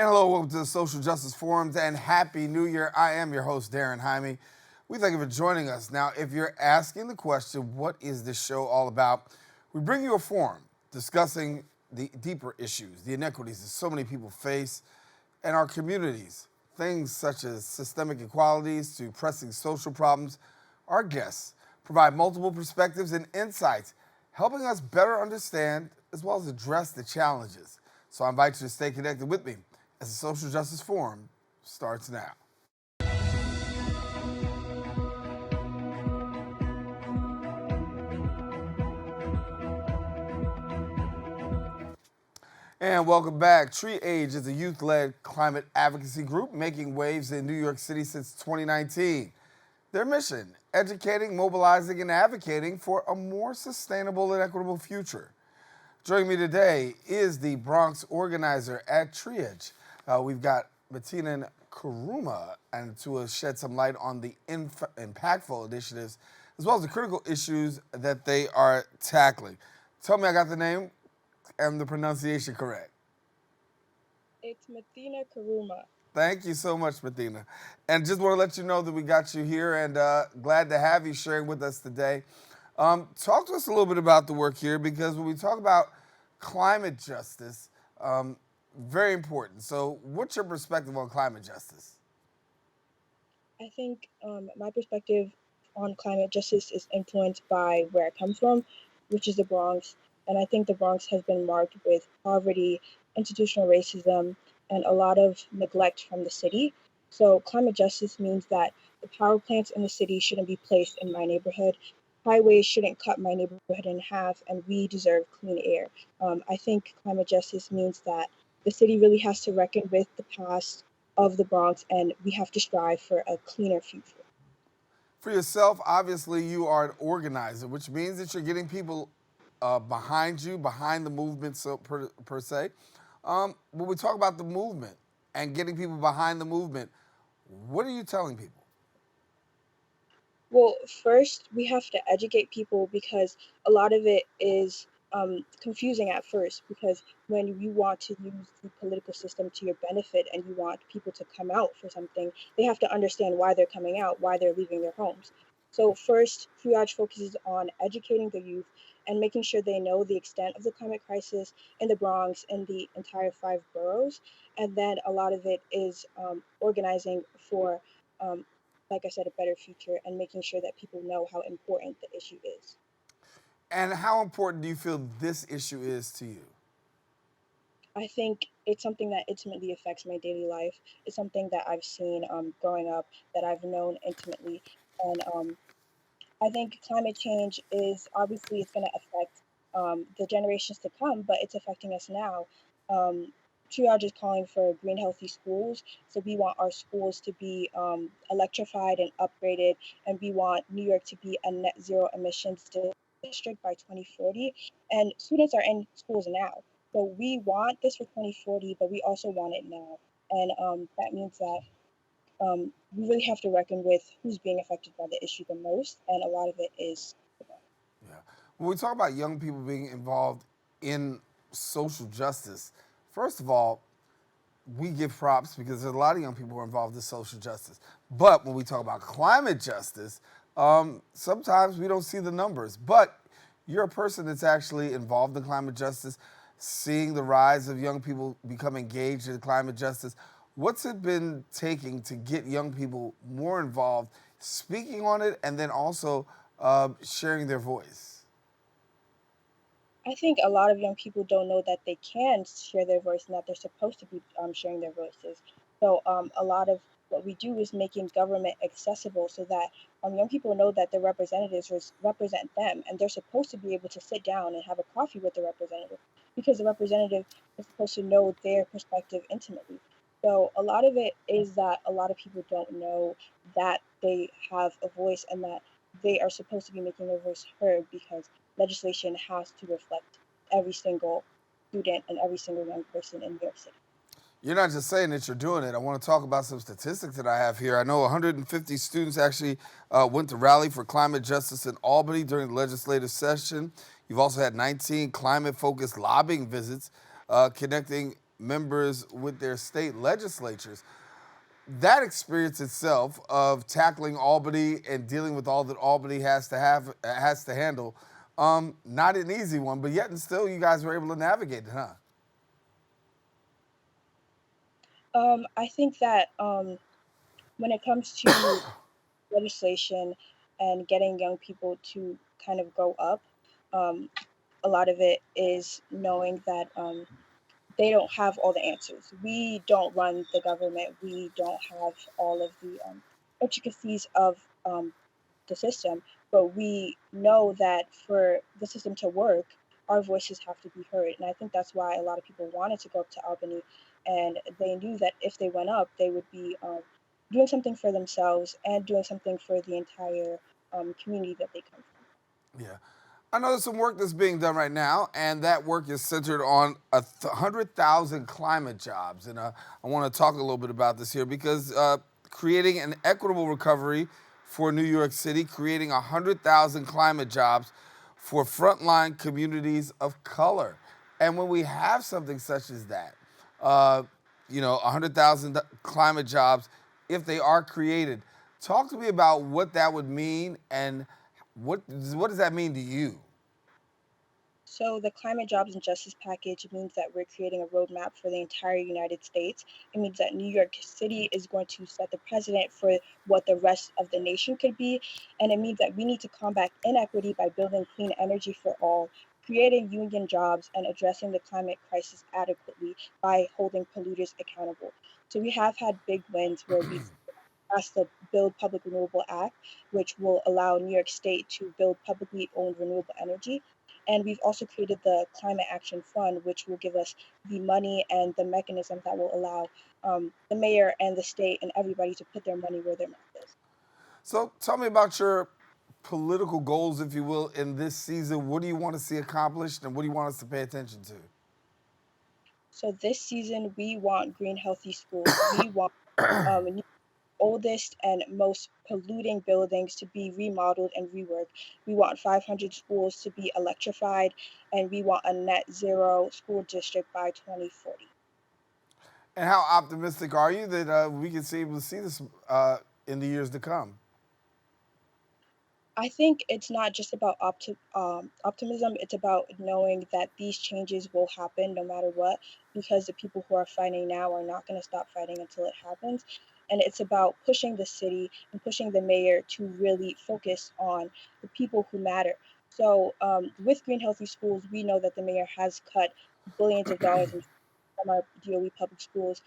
And hello, welcome to the Social Justice Forums and Happy New Year. I am your host, Daren Jaime. We thank you for joining us. Now, if you're asking the question, what is this show all about? We bring you a forum discussing the deeper issues, the inequities that so many people face in our communities. Things such as systemic inequalities to pressing social problems. Our guests provide multiple perspectives and insights, helping us better understand as well as address the challenges. So I invite you to stay connected with me as the Social Justice Forum starts now. And welcome back. TREEage is a youth-led climate advocacy group making waves in New York City since 2019. Their mission, educating, mobilizing, and advocating for a more sustainable and equitable future. Joining me today is the Bronx organizer at TREEage. We've got Matenen Kourouma, and to shed some light on the impactful initiatives as well as the critical issues that they are tackling. Tell me I got the name and the pronunciation correct. It's Matenen Kourouma. Thank you so much, Matena. And just want to let you know that we got you here and glad to have you sharing with us today. Talk to us a little bit about the work here, because when we talk about climate justice, very important. So what's your perspective on climate justice? I think my perspective on climate justice is influenced by where I come from, which is the Bronx. And I think the Bronx has been marked with poverty, institutional racism, and a lot of neglect from the city. So climate justice means that the power plants in the city shouldn't be placed in my neighborhood. Highways shouldn't cut my neighborhood in half, and we deserve clean air. I think climate justice means that the city really has to reckon with the past of the Bronx, and we have to strive for a cleaner future. For yourself, obviously you are an organizer, which means that you're getting people behind you, behind the movement per se. When we talk about the movement and getting people behind the movement, what are you telling people? Well, first, we have to educate people because a lot of it is confusing at first. Because when you want to use the political system to your benefit and you want people to come out for something, they have to understand why they're coming out, why they're leaving their homes. So, first, triage focuses on educating the youth and making sure they know the extent of the climate crisis in the Bronx and the entire five boroughs. And then a lot of it is organizing for um, like I said, a better future and making sure that people know how important the issue is. And how important do you feel this issue is to you? I think it's something that intimately affects my daily life. It's something that I've seen growing up, that I've known intimately. And I think climate change is obviously it's going to affect the generations to come, but it's affecting us now. Um, Triage is calling for green, healthy schools. So we want our schools to be electrified and upgraded, and we want New York to be a net zero emissions district by 2040. And students are in schools now. So we want this for 2040, but we also want it now. And that means that we really have to reckon with who's being affected by the issue the most, and a lot of it is. Yeah. When we talk about young people being involved in social justice, first of all, we give props because there's a lot of young people who are involved in social justice. But when we talk about climate justice, sometimes we don't see the numbers. But you're a person that's actually involved in climate justice, seeing the rise of young people become engaged in climate justice. What's it been taking to get young people more involved, speaking on it, and then also sharing their voice? I think a lot of young people don't know that they can share their voice and that they're supposed to be sharing their voices. So a lot of what we do is making government accessible so that young people know that their representatives represent them, and they're supposed to be able to sit down and have a coffee with the representative, because the representative is supposed to know their perspective intimately. So a lot of it is that a lot of people don't know that they have a voice and that they are supposed to be making their voice heard, because legislation has to reflect every single student and every single young person in New York City. You're not just saying that you're doing it. I want to talk about some statistics that I have here. I know 150 students actually went to rally for climate justice in Albany during the legislative session. You've also had 19 climate-focused lobbying visits connecting members with their state legislatures. That experience itself of tackling Albany and dealing with all that Albany has to handle, not an easy one, but yet and still you guys were able to navigate it, huh? I think that when it comes to legislation and getting young people to kind of grow up, um, a lot of it is knowing that they don't have all the answers. We don't run the government. We don't have all of the intricacies of the system, but we know that for the system to work, our voices have to be heard. And I think that's why a lot of people wanted to go up to Albany, and they knew that if they went up, they would be doing something for themselves and doing something for the entire community that they come from. Yeah. I know there's some work that's being done right now, and that work is centered on 100,000 climate jobs. And I want to talk a little bit about this here because creating an equitable recovery for New York City, creating 100,000 climate jobs for frontline communities of color. And when we have something such as that, uh, 100,000 climate jobs, if they are created, talk to me about what that would mean and what does that mean to you? So the climate jobs and justice package means that we're creating a roadmap for the entire United States. It means that New York City is going to set the precedent for what the rest of the nation could be. And it means that we need to combat inequity by building clean energy for all, creating union jobs, and addressing the climate crisis adequately by holding polluters accountable. So we have had big wins where we've passed the Build Public Renewable Act, which will allow New York State to build publicly owned renewable energy. And we've also created the Climate Action Fund, which will give us the money and the mechanism that will allow the mayor and the state and everybody to put their money where their mouth is. So tell me about your political goals, if you will, in this season. What do you want to see accomplished, and what do you want us to pay attention to? So this season, we want green, healthy schools. We want the oldest and most polluting buildings to be remodeled and reworked. We want 500 schools to be electrified, and we want a net zero school district by 2040. And how optimistic are you that we can see able to see this in the years to come? I think it's not just about optimism. It's about knowing that these changes will happen no matter what, because the people who are fighting now are not going to stop fighting until it happens. And it's about pushing the city and pushing the mayor to really focus on the people who matter. So, with Green Healthy Schools, we know that the mayor has cut billions of dollars from our DOE public schools.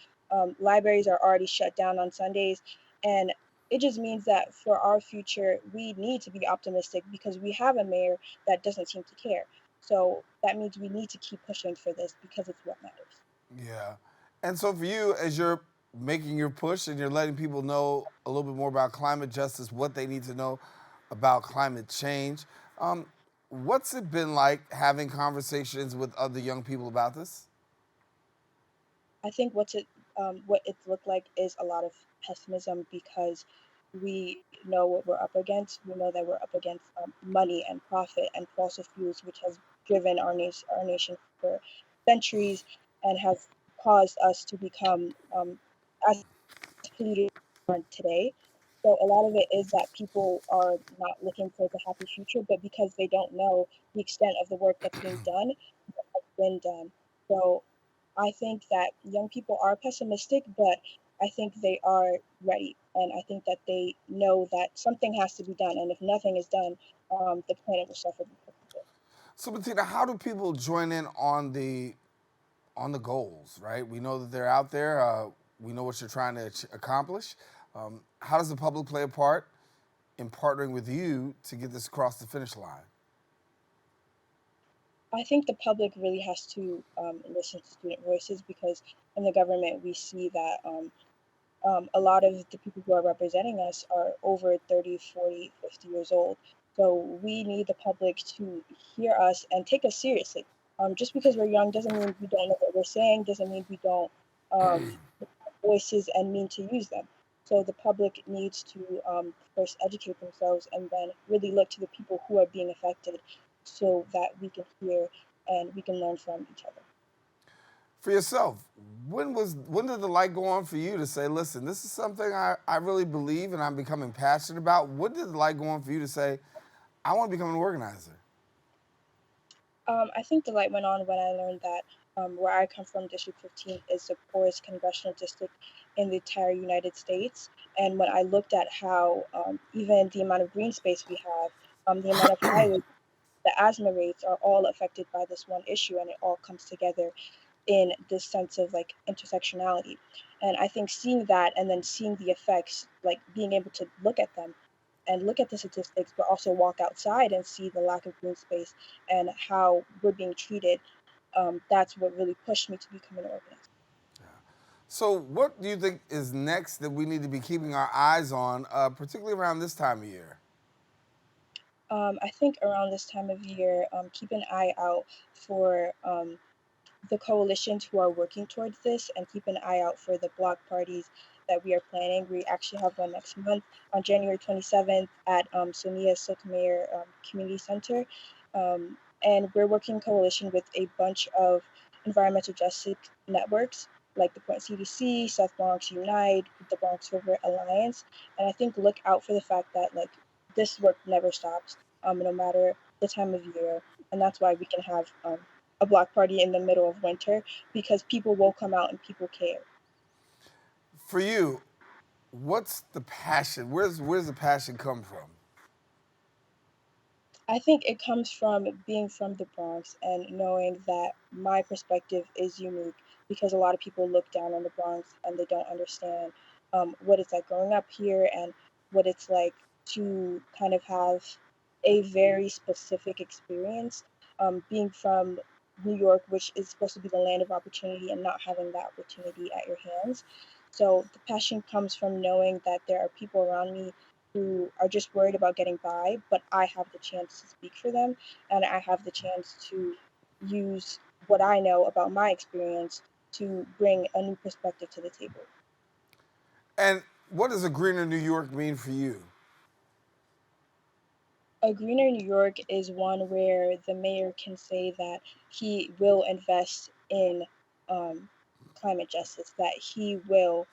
Libraries are already shut down on Sundays, and it just means that for our future, we need to be optimistic because we have a mayor that doesn't seem to care. So that means we need to keep pushing for this because it's what matters. Yeah. And so for you, as you're making your push and you're letting people know a little bit more about climate justice, what they need to know about climate change, what's it been like having conversations with other young people about this? I think what it's looked like is a lot of pessimism because we know what we're up against. We know that we're up against money and profit and fossil fuels, which has driven our nation for centuries and has caused us to become as polluted today. So a lot of it is that people are not looking for the happy future, but because they don't know the extent of the work that's being done, has been done. So I think that young people are pessimistic, but I think they are ready, and I think that they know that something has to be done, and if nothing is done, the planet will suffer because of it. So, Bettina, how do people join in on the goals? Right, we know that they're out there. We know what you're trying to accomplish. How does the public play a part in partnering with you to get this across the finish line? I think the public really has to listen to student voices because in the government we see that a lot of the people who are representing us are over 30, 40, 50 years old. So we need the public to hear us and take us seriously. Just because we're young doesn't mean we don't know what we're saying, doesn't mean we don't have voices and mean to use them. So the public needs to first educate themselves and then really look to the people who are being affected so that we can hear and we can learn from each other. For yourself, when did the light go on for you to say, listen, this is something I really believe and I'm becoming passionate about? When did the light go on for you to say, I want to become an organizer? I think the light went on when I learned that where I come from, District 15 is the poorest congressional district in the entire United States. And when I looked at how even the amount of green space we have, the amount of highways, the asthma rates are all affected by this one issue, and it all comes together in this sense of like intersectionality. And I think seeing that and then seeing the effects, like being able to look at them and look at the statistics, but also walk outside and see the lack of green space and how we're being treated, that's what really pushed me to become an organist. So, what do you think is next that we need to be keeping our eyes on, particularly around this time of year? I think around this time of year, keep an eye out for the coalitions who are working towards this, and keep an eye out for the block parties that we are planning. We actually have one next month on January 27th at Sonia Sotomayor Community Center. And we're working in coalition with a bunch of environmental justice networks like the Point CDC, South Bronx Unite, the Bronx River Alliance. And I think look out for the fact that like this work never stops, no matter the time of year. And that's why we can have a block party in the middle of winter, because people will come out and people care. For you, what's the passion? Where's the passion come from? I think it comes from being from the Bronx and knowing that my perspective is unique, because a lot of people look down on the Bronx and they don't understand what it's like growing up here and what it's like to kind of have a very specific experience, being from New York, which is supposed to be the land of opportunity, and not having that opportunity at your hands. So the passion comes from knowing that there are people around me who are just worried about getting by, but I have the chance to speak for them, and I have the chance to use what I know about my experience to bring a new perspective to the table. And what does a greener New York mean for you? A greener New York is one where the mayor can say that he will invest in um, climate justice, that he will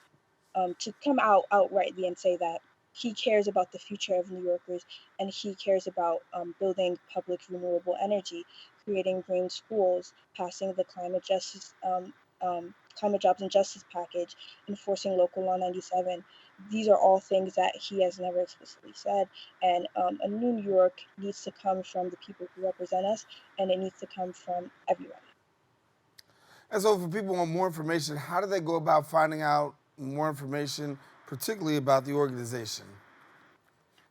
to come out outrightly and say that he cares about the future of New Yorkers, and he cares about building public renewable energy, creating green schools, passing the climate jobs and justice package, enforcing local law 97. These are all things that he has never explicitly said. And a new New York needs to come from the people who represent us, and it needs to come from everybody. And so, for people who want more information, how do they go about finding out more information, particularly about the organization?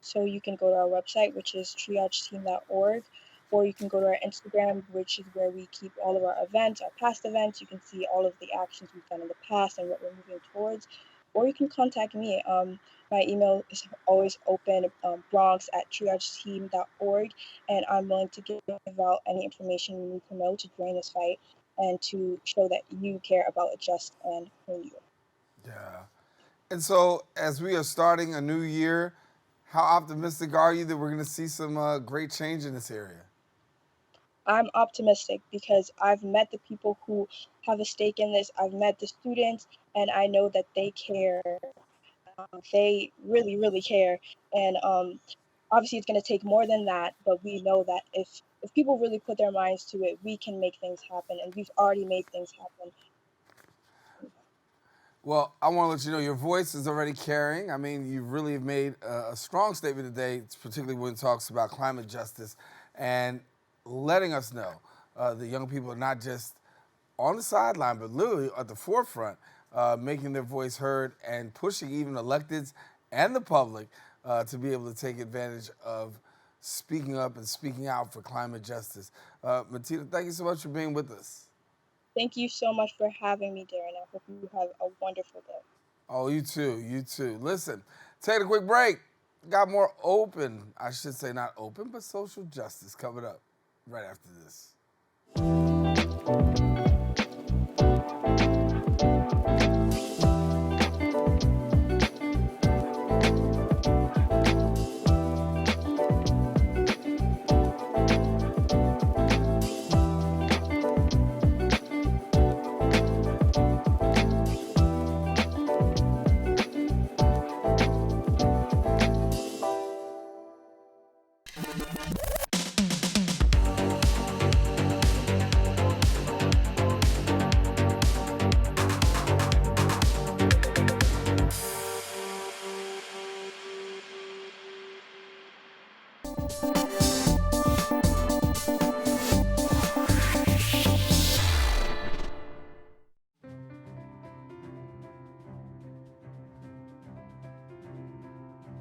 So you can go to our website, which is TREEageteam.org, or you can go to our Instagram, which is where we keep all of our events, our past events. You can see all of the actions we've done in the past and what we're moving towards. Or you can contact me. My email is always open, Bronx at triageteam.org, and I'm willing to give out any information you need to know to join this fight and to show that you care about a just and clean York. Yeah. And so, as we are starting a new year, how optimistic are you that we're going to see some great change in this area? I'm optimistic because I've met the people who have a stake in this. I've met the students, and I know that they care. They really, really care. And obviously, it's going to take more than that. But we know that if people really put their minds to it, we can make things happen, and we've already made things happen. Well, I want to let you know your voice is already carrying. I mean, you really have made a strong statement today, particularly when it talks about climate justice and letting us know that young people are not just on the sideline, but literally at the forefront, making their voice heard and pushing even electeds and the public to be able to take advantage of speaking up and speaking out for climate justice. Matenen, thank you so much for being with us. Thank you so much for having me, Daren. I hope you have a wonderful day. Oh, you too, you too. Listen, take a quick break. Got more I should say not open, but social justice coming up right after this.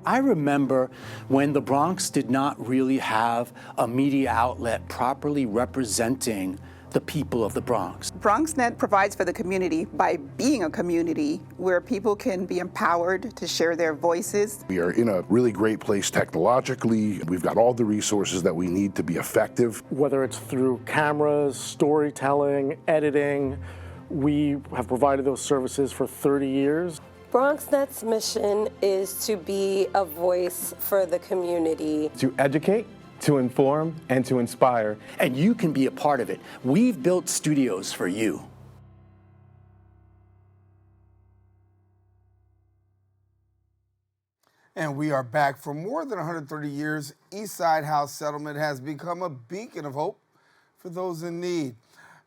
I remember when the Bronx did not really have a media outlet properly representing the people of the Bronx. BronxNet provides for the community by being a community where people can be empowered to share their voices. We are in a really great place technologically. We've got all the resources that we need to be effective. Whether it's through cameras, storytelling, editing, we have provided those services for 30 years. BronxNet's mission is to be a voice for the community. To educate, to inform, and to inspire. And you can be a part of it. We've built studios for you. And we are back. For more than 130 years, Eastside House Settlement has become a beacon of hope for those in need.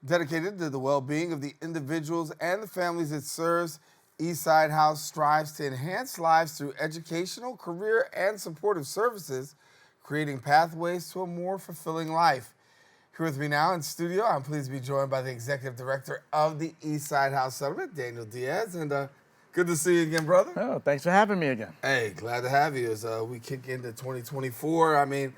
Dedicated to the well-being of the individuals and the families it serves, Eastside House strives to enhance lives through educational, career, and supportive services, creating pathways to a more fulfilling life. Here with me now in studio, I'm pleased to be joined by the Executive Director of the Eastside House Settlement, Daniel Diaz. And good to see you again, brother. Oh, thanks for having me again. Hey, glad to have you as we kick into 2024. I mean,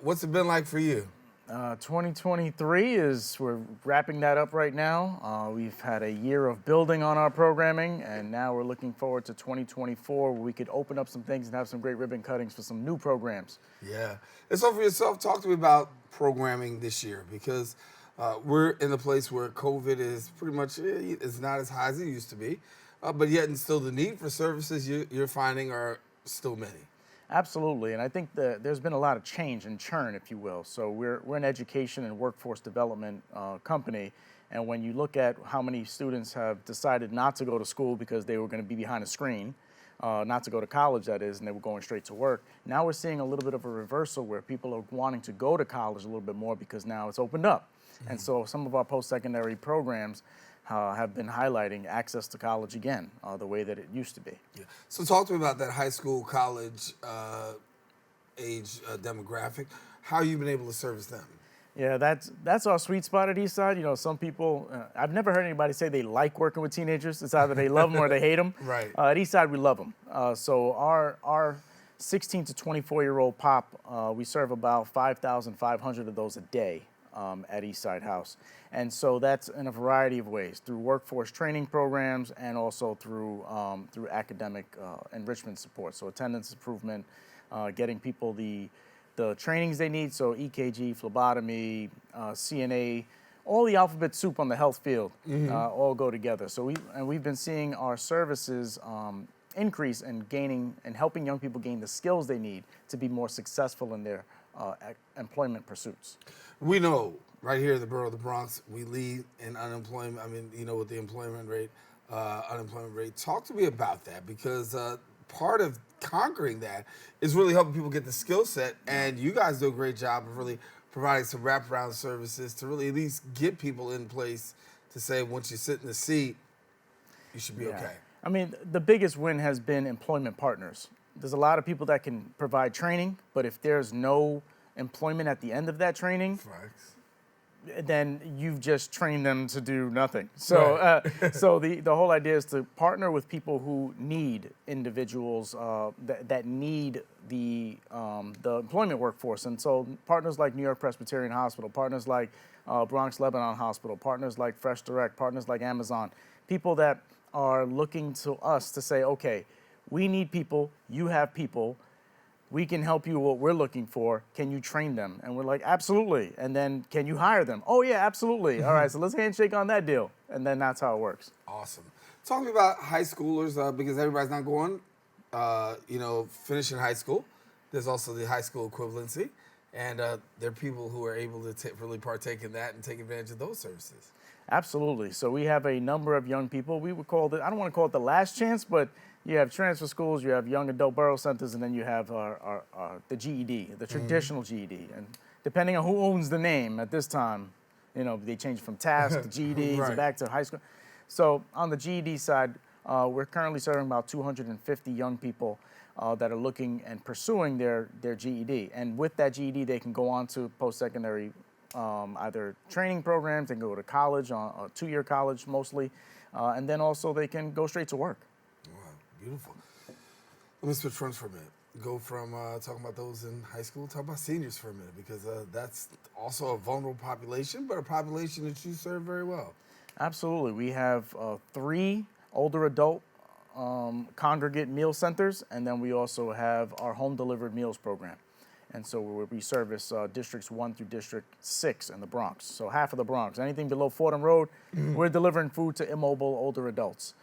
what's it been like for you? 2023 we're wrapping that up right now. We've had a year of building on our programming, and now we're looking forward to 2024 where we could open up some things and have some great ribbon cuttings for some new programs. Yeah. And so for yourself, talk to me about programming this year, because we're in a place where COVID is pretty much, it's not as high as it used to be, but yet and still the need for services you're finding are still many. Absolutely, and I think there's been a lot of change and churn, if you will. So we're an education and workforce development company, and when you look at how many students have decided not to go to school because they were going to be behind a screen, not to go to college, that is, and they were going straight to work, now we're seeing a little bit of a reversal where people are wanting to go to college a little bit more because now it's opened up. Mm-hmm. And so some of our post-secondary programs have been highlighting access to college again, the way that it used to be. Yeah. So talk to me about that high school, college age demographic. How you've been able to service them? Yeah, that's our sweet spot at Eastside. You know, some people, I've never heard anybody say they like working with teenagers. It's either they love them or they hate them. Right. At Eastside, we love them. So our 16 to 24-year-old pop, we serve about 5,500 of those a day. At Eastside House. And so that's in a variety of ways, through workforce training programs and also through academic enrichment support. So attendance improvement, getting people the trainings they need, so EKG, phlebotomy, CNA, all the alphabet soup on the health field, all go together. So we've been seeing our services increase and helping young people gain the skills they need to be more successful in their employment pursuits. We know right here in the borough of the Bronx, we lead in unemployment. I mean, with the unemployment rate. Talk to me about that, because part of conquering that is really helping people get the skill set, and you guys do a great job of really providing some wraparound services to really at least get people in place to say once you sit in the seat, you should be okay. I mean, the biggest win has been employment partners. There's a lot of people that can provide training, but if there's no employment at the end of that training, then you've just trained them to do nothing. So, so the whole idea is to partner with people who need individuals that need the employment workforce. And so partners like New York Presbyterian Hospital, partners like Bronx Lebanon Hospital, partners like Fresh Direct, partners like Amazon, people that are looking to us to say, okay, we need people, you have people, we can help you what we're looking for. Can you train them? And we're like, absolutely. And then, can you hire them? Oh yeah, absolutely. All right, so let's handshake on that deal. And then that's how it works. Awesome. Talk to me about high schoolers, because everybody's not going, finishing high school. There's also the high school equivalency. And there are people who are able to really partake in that and take advantage of those services. Absolutely. So we have a number of young people. We would call it, I don't want to call it the last chance, but you have transfer schools, you have young adult borough centers, and then you have the GED, the traditional GED. And depending on who owns the name at this time, they change from TASC to GEDs back to high school. So on the GED side, we're currently serving about 250 young people that are looking and pursuing their GED. And with that GED, they can go on to post-secondary either training programs, they can go to college, a two-year college mostly, and then also they can go straight to work. Wow, beautiful. Let me switch fronts for a minute. go from talking about those in high school, talk about seniors for a minute, because that's also a vulnerable population, but a population that you serve very well. Absolutely. We have 3 older adult congregate meal centers, and then we also have our home delivered meals program. And so we service districts 1 through district 6 in the Bronx. So half of the Bronx, anything below Fordham Road, we're delivering food to immobile older adults.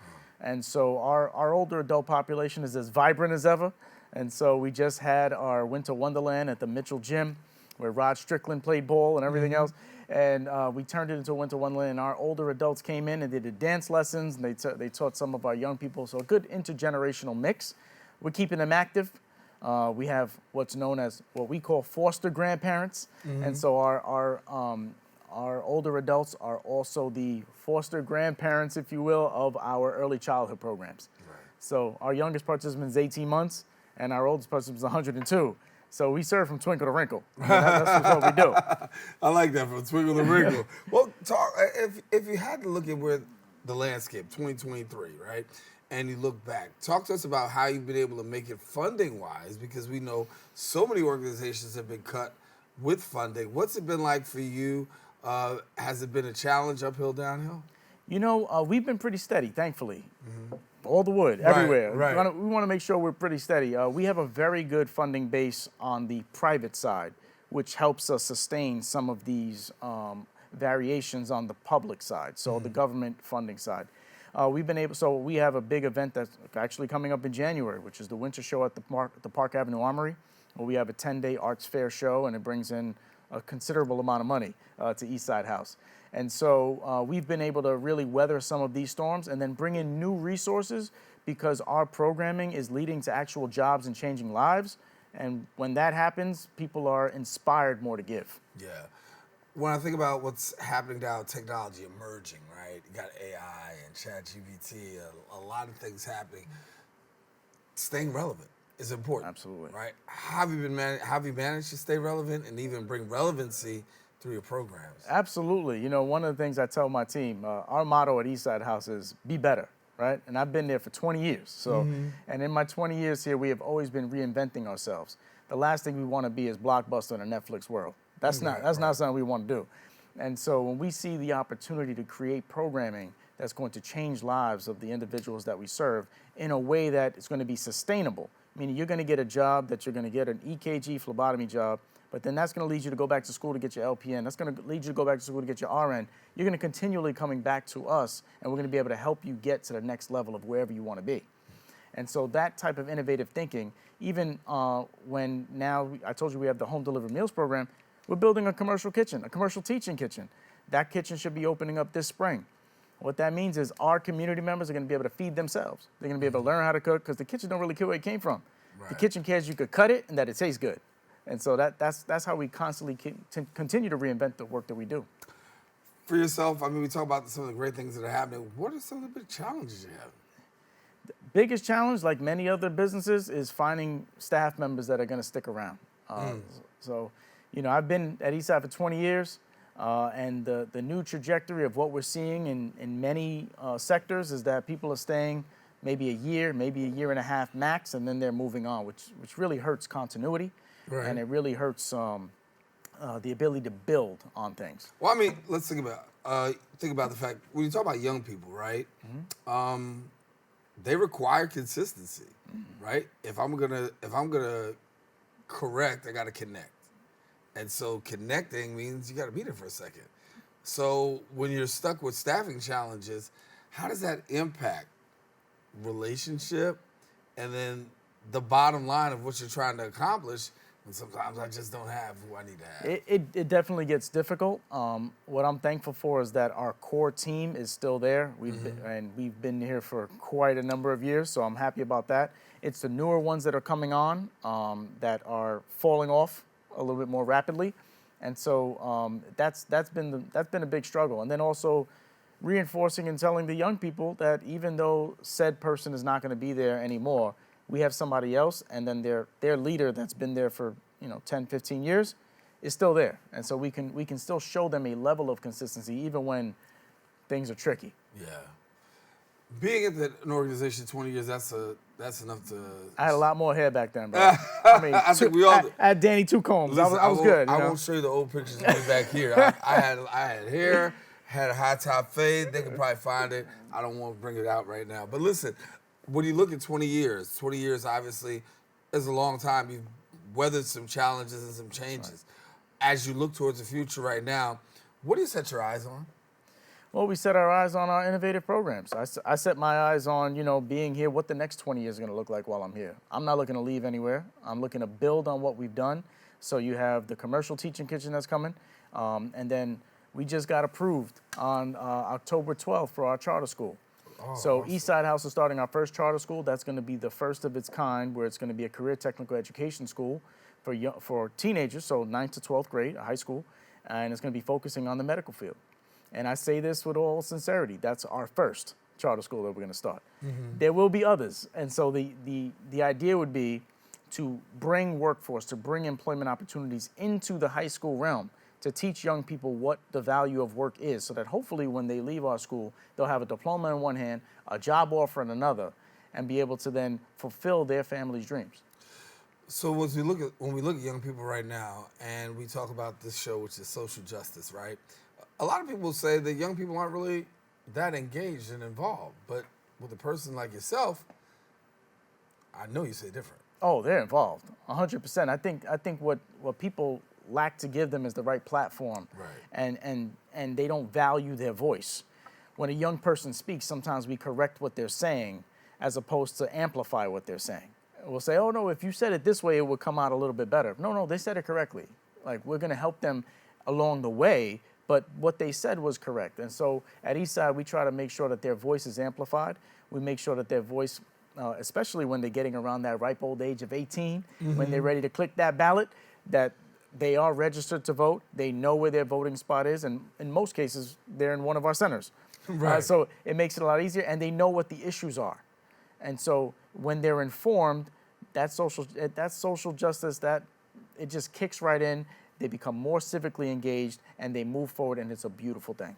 And so our older adult population is as vibrant as ever. And so we just had our Winter Wonderland at the Mitchell Gym, where Rod Strickland played ball and everything else. And we turned it into a Winter Wonderland. And our older adults came in and they did dance lessons, and they taught some of our young people. So a good intergenerational mix. We're keeping them active. We have what's known as what we call foster grandparents. And so our older adults are also the foster grandparents, if you will, of our early childhood programs. Right. So our youngest participant is 18 months, and our oldest participant is 102. So we serve from twinkle to wrinkle. I mean, that's what we do. I like that, from twinkle to wrinkle. Well, talk, if you had to look at where the landscape, 2023, right, and you look back, talk to us about how you've been able to make it funding-wise, because we know so many organizations have been cut with funding. What's it been like for you? Has it been a challenge, uphill, downhill? You know, we've been pretty steady, thankfully. All the wood, everywhere. Right. We want to make sure we're pretty steady. We have a very good funding base on the private side, which helps us sustain some of these variations on the public side, so the government funding side. We've been able, so we have a big event that's actually coming up in January, which is the winter show at the Park Avenue Armory, where we have a 10-day arts fair show, and it brings in a considerable amount of money to East Side House. And so we've been able to really weather some of these storms and then bring in new resources, because our programming is leading to actual jobs and changing lives. And when that happens, people are inspired more to give. Yeah. When I think about what's happening now, technology emerging, right? You got AI and ChatGPT, a lot of things happening. Staying relevant is important. Absolutely. Right? How have you managed to stay relevant and even bring relevancy through your programs? Absolutely. You know, one of the things I tell my team, our motto at East Side House is be better, right? And I've been there for 20 years. So, and in my 20 years here, we have always been reinventing ourselves. The last thing we want to be is Blockbuster in a Netflix world. That's not something we want to do. And so when we see the opportunity to create programming that's going to change lives of the individuals that we serve in a way that is going to be sustainable, meaning you're going to get a job that you're going to get an EKG phlebotomy job, but then that's going to lead you to go back to school to get your LPN. That's going to lead you to go back to school to get your RN. You're going to continually coming back to us, and we're going to be able to help you get to the next level of wherever you want to be. And so that type of innovative thinking, even when now, I told you we have the home delivered meals program, we're building a commercial kitchen, a commercial teaching kitchen. That kitchen should be opening up this spring. What that means is our community members are going to be able to feed themselves. They're going to be able to learn how to cook, because the kitchen don't really care where it came from. Right. The kitchen cares you could cut it and that it tastes good. And so that's how we constantly continue to reinvent the work that we do. For yourself, I mean, we talk about some of the great things that are happening. What are some of the big challenges you have? The biggest challenge, like many other businesses, is finding staff members that are going to stick around. So, you know, I've been at Eastside for 20 years, and the new trajectory of what we're seeing in many sectors is that people are staying maybe a year and a half max, and then they're moving on, which really hurts continuity. Right. And it really hurts the ability to build on things. Well, I mean, let's think about the fact, when you talk about young people, right? They require consistency, right? If I'm gonna correct, I gotta connect, and so connecting means you gotta be there for a second. So when you're stuck with staffing challenges, how does that impact relationship, and then the bottom line of what you're trying to accomplish? And sometimes I just don't have who I need to have. It definitely gets difficult. What I'm thankful for is that our core team is still there. We've been here for quite a number of years, so I'm happy about that. It's the newer ones that are coming on that are falling off a little bit more rapidly, and so that's been a big struggle. And then also reinforcing and telling the young people that even though said person is not going to be there anymore, we have somebody else, and then their leader that's been there for 10, 15 years is still there. And so we can still show them a level of consistency even when things are tricky. Yeah. Being at an organization 20 years, that's enough to. I had a lot more hair back then, bro. I mean, I think we all do. I had Danny two combs. Listen, I was good. I You know? won't show you the old pictures of me back here. I had hair, had a high top fade. They can probably find it. I don't want to bring it out right now. But listen, when you look at 20 years obviously is a long time. You've weathered some challenges and some changes. Right. As you look towards the future right now, what do you set your eyes on? Well, we set our eyes on our innovative programs. I set my eyes on, being here, what the next 20 years is going to look like while I'm here. I'm not looking to leave anywhere. I'm looking to build on what we've done. So you have the commercial teaching kitchen that's coming. And then we just got approved on October 12th for our charter school. Oh, so awesome. Eastside House is starting our first charter school. That's going to be the first of its kind, where it's going to be a career technical education school for teenagers, so 9th to 12th grade, a high school. And it's going to be focusing on the medical field. And I say this with all sincerity, that's our first charter school that we're going to start. Mm-hmm. There will be others. And so the idea would be to bring workforce, to bring employment opportunities into the high school realm, to teach young people what the value of work is, so that hopefully when they leave our school, they'll have a diploma in one hand, a job offer in another, and be able to then fulfill their family's dreams. So when we look at young people right now, and we talk about this show, which is social justice, right? A lot of people say that young people aren't really that engaged and involved, but with a person like yourself, I know you say different. Oh, they're involved, 100%. I think what people lack to give them is the right platform, right. And they don't value their voice. When a young person speaks, sometimes we correct what they're saying as opposed to amplify what they're saying. We'll say, oh no, if you said it this way, it would come out a little bit better. No, they said it correctly. Like, we're gonna help them along the way, but what they said was correct. And so at Eastside, we try to make sure that their voice is amplified. We make sure that their voice, especially when they're getting around that ripe old age of 18, mm-hmm. when they're ready to click that ballot, that they are registered to vote, they know where their voting spot is, and in most cases, they're in one of our centers. Right. So it makes it a lot easier, and they know what the issues are. And so when they're informed, that social justice, that it just kicks right in. They become more civically engaged, and they move forward, and it's a beautiful thing.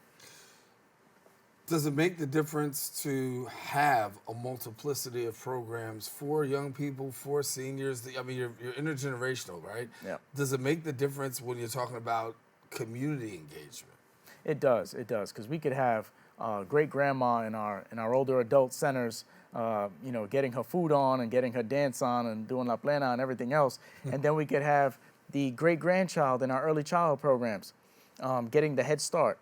Does it make the difference to have a multiplicity of programs for young people, for seniors? I mean, you're intergenerational, right? Yeah. Does it make the difference when you're talking about community engagement? It does, because we could have great grandma in our older adult centers, getting her food on and getting her dance on and doing la plena and everything else, and then we could have the great-grandchild in our early childhood programs, getting the head start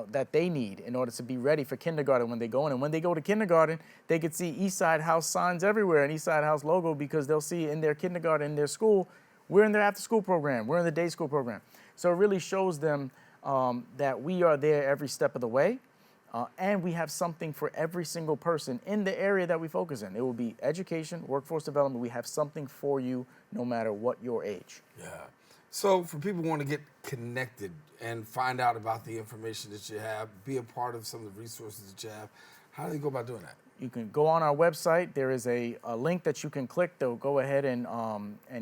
that they need in order to be ready for kindergarten when they go in. And when they go to kindergarten, they could see Eastside House signs everywhere, an Eastside House logo, because they'll see in their kindergarten, in their school, we're in their after-school program, we're in the day school program. So it really shows them that we are there every step of the way, and we have something for every single person in the area that we focus in. It will be education, workforce development. We have something for you no matter what your age. Yeah. So for people who want to get connected and find out about the information that you have, be a part of some of the resources that you have, how do they go about doing that? You can go on our website. There is a link that you can click. They'll go ahead and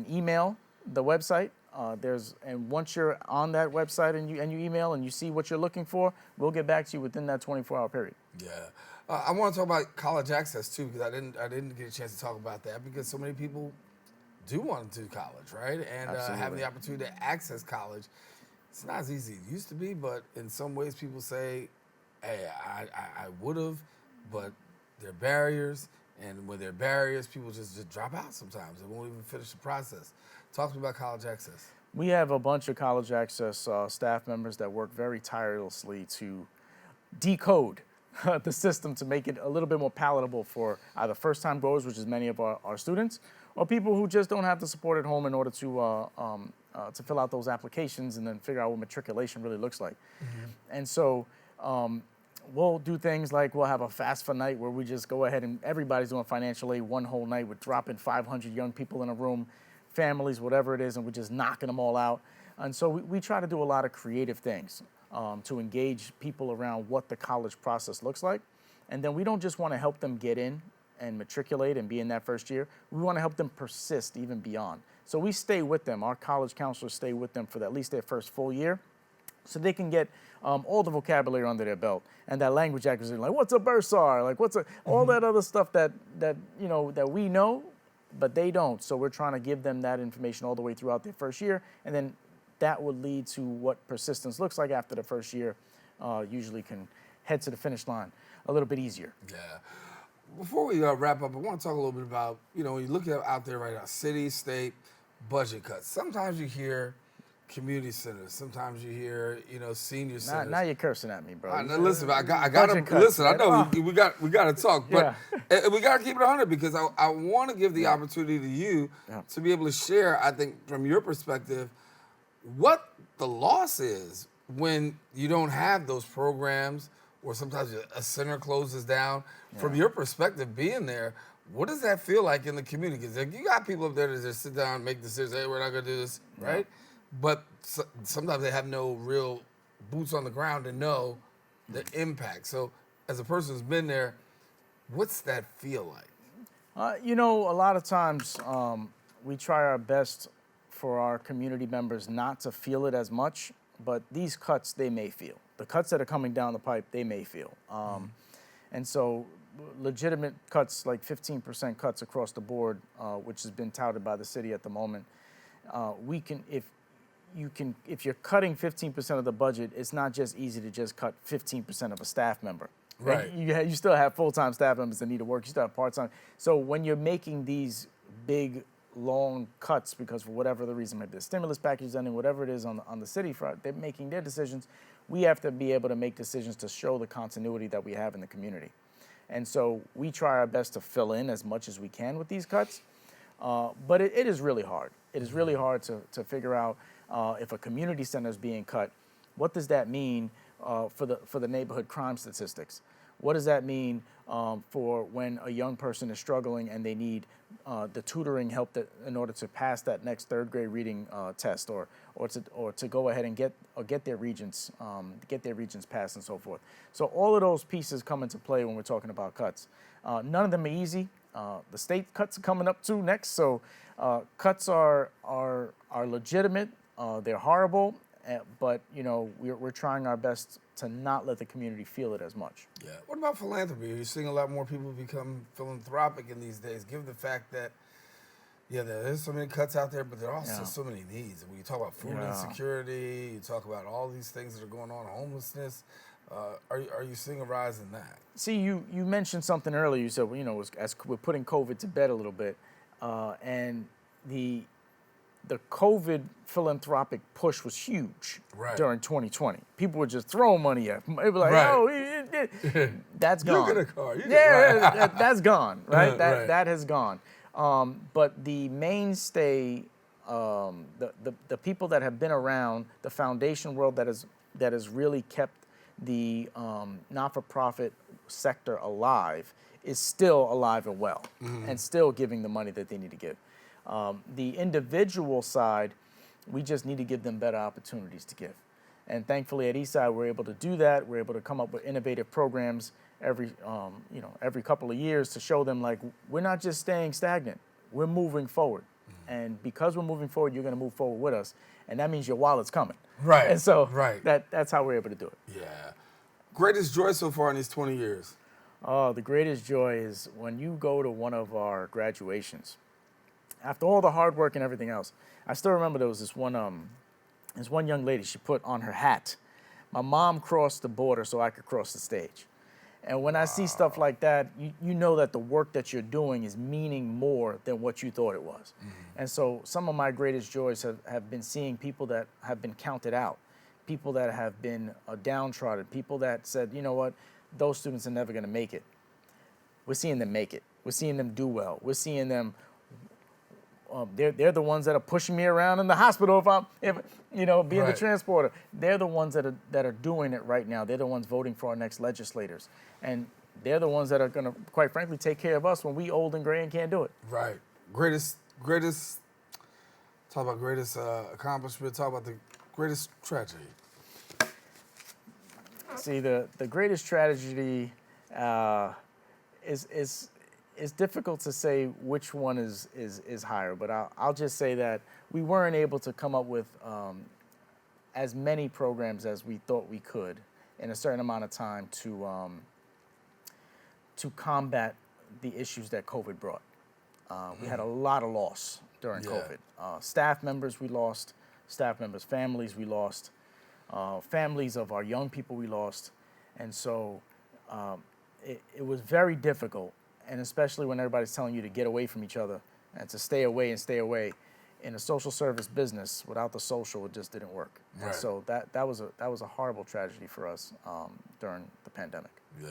email the website. And once you're on that website and you email and you see what you're looking for, we'll get back to you within that 24-hour period. Yeah. I want to talk about college access too, because I didn't get a chance to talk about that, because so many people do want to do college, right? And having the opportunity to access college, it's not as easy as it used to be, but in some ways people say, hey, I would have, but there are barriers, and when there are barriers, people just drop out sometimes. They won't even finish the process. Talk to me about college access. We have a bunch of college access staff members that work very tirelessly to decode the system to make it a little bit more palatable for either first-time goers, which is many of our students, or people who just don't have the support at home in order to fill out those applications and then figure out what matriculation really looks like. Mm-hmm. And so we'll do things like we'll have a FAFSA night where we just go ahead and everybody's doing financial aid one whole night. We're dropping 500 young people in a room, families, whatever it is, and we're just knocking them all out. And so we try to do a lot of creative things to engage people around what the college process looks like. And then we don't just want to help them get in and matriculate and be in that first year. We want to help them persist even beyond. So we stay with them. Our college counselors stay with them for at least their first full year. so they can get all the vocabulary under their belt and that language acquisition, like what's a bursar, like what's a all that other stuff that you know that we know, but they don't. So we're trying to give them that information all the way throughout their first year, and then that would lead to what persistence looks like after the first year. Usually can head to the finish line a little bit easier. Yeah. Before we wrap up, I want to talk a little bit about, you know, when you look out there right now, city, state, budget cuts. Sometimes you hear community centers. Sometimes you hear, you know, senior centers. Now you're cursing at me, bro. Listen, I got to listen. I know we got to talk, but we got to keep it 100 because I want to give the opportunity to you to be able to share. I think from your perspective, what the loss is when you don't have those programs, or sometimes a center closes down. From your perspective, being there, what does that feel like in the community? Because you got people up there that just sit down and make decisions. Hey, we're not going to do this, right? But sometimes they have no real boots on the ground to know the impact. So as a person who's been there, what's that feel like? You know, a lot of times we try our best for our community members not to feel it as much, but these cuts, they may feel. The cuts that are coming down the pipe, they may feel. And so legitimate cuts, like 15% cuts across the board, which has been touted by the city at the moment, we can, if you're cutting 15% of the budget, it's not just easy to just cut 15% of a staff member. Right. You still have full-time staff members that need to work. You still have part-time. So when you're making these big, long cuts, because for whatever the reason, maybe the stimulus package ending, whatever it is on the city front, they're making their decisions. We have to be able to make decisions to show the continuity that we have in the community. And so we try our best to fill in as much as we can with these cuts. But it is really hard. It is really hard to figure out if a community center is being cut, what does that mean for the neighborhood crime statistics? What does that mean for when a young person is struggling and they need the tutoring help in order to pass that next third grade reading test, or to go ahead and get their regents passed and so forth. So all of those pieces come into play when we're talking about cuts. None of them are easy. The state cuts are coming up too next. So cuts are legitimate. They're horrible, but you know we're trying our best to not let the community feel it as much. Yeah. What about philanthropy? Are you seeing a lot more people become philanthropic in these days, given the fact that, there's so many cuts out there, but there are also so many needs. When you talk about food insecurity, you talk about all these things that are going on, homelessness. Are you seeing a rise in that? See, you mentioned something earlier. You said, as we're putting COVID to bed a little bit, and the COVID philanthropic push was huge during 2020. People were just throwing money at them. They were like, that's gone. You get a car. That's gone, right? That has gone. But the mainstay, the people that have been around, the foundation world that has really kept the not-for-profit sector alive, is still alive and well, and still giving the money that they need to give. The individual side, we just need to give them better opportunities to give. And thankfully at Eastside, we're able to do that. We're able to come up with innovative programs every couple of years to show them, like, we're not just staying stagnant, we're moving forward. And because we're moving forward, you're gonna move forward with us. And that means your wallet's coming. Right. And so that's how we're able to do it. Yeah. Greatest joy so far in these 20 years? Oh, the greatest joy is when you go to one of our graduations. After all the hard work and everything else, I still remember there was this one young lady, she put on her hat, "My mom crossed the border so I could cross the stage." And when I see stuff like that, you know that the work that you're doing is meaning more than what you thought it was. And so some of my greatest joys have been seeing people that have been counted out, people that have been downtrodden, people that said, you know what, those students are never going to make it. We're seeing them make it. We're seeing them do well. We're seeing them. They're the ones that are pushing me around in the hospital if being the transporter. They're the ones that are doing it right now. They're the ones voting for our next legislators, and they're the ones that are going to, quite frankly, take care of us when we old and gray and can't do it. Right. Talk about greatest accomplishment. Talk about the greatest tragedy. See, the greatest tragedy is. It's difficult to say which one is higher, but I'll just say that we weren't able to come up with as many programs as we thought we could in a certain amount of time to combat the issues that COVID brought. We had a lot of loss during COVID. Staff members we lost, staff members' families we lost, families of our young people we lost. And so it was very difficult, and especially when everybody's telling you to get away from each other and to stay away and stay away. In a social service business, without the social, it just didn't work. Right. And so that was a horrible tragedy for us during the pandemic. Yeah.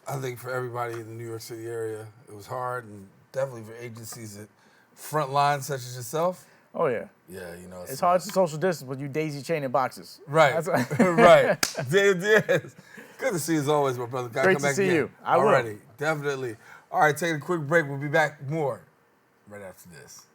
I think for everybody in the New York City area, it was hard, and definitely for agencies at front lines such as yourself. Oh, yeah. Yeah, you know. It's hard to social distance when you daisy chaining boxes. Right. Right. Diaz. Good to see you as always, my brother. Gotta Great come to back see again. you. I will. Alrighty, definitely. All right, taking a quick break. We'll be back more right after this.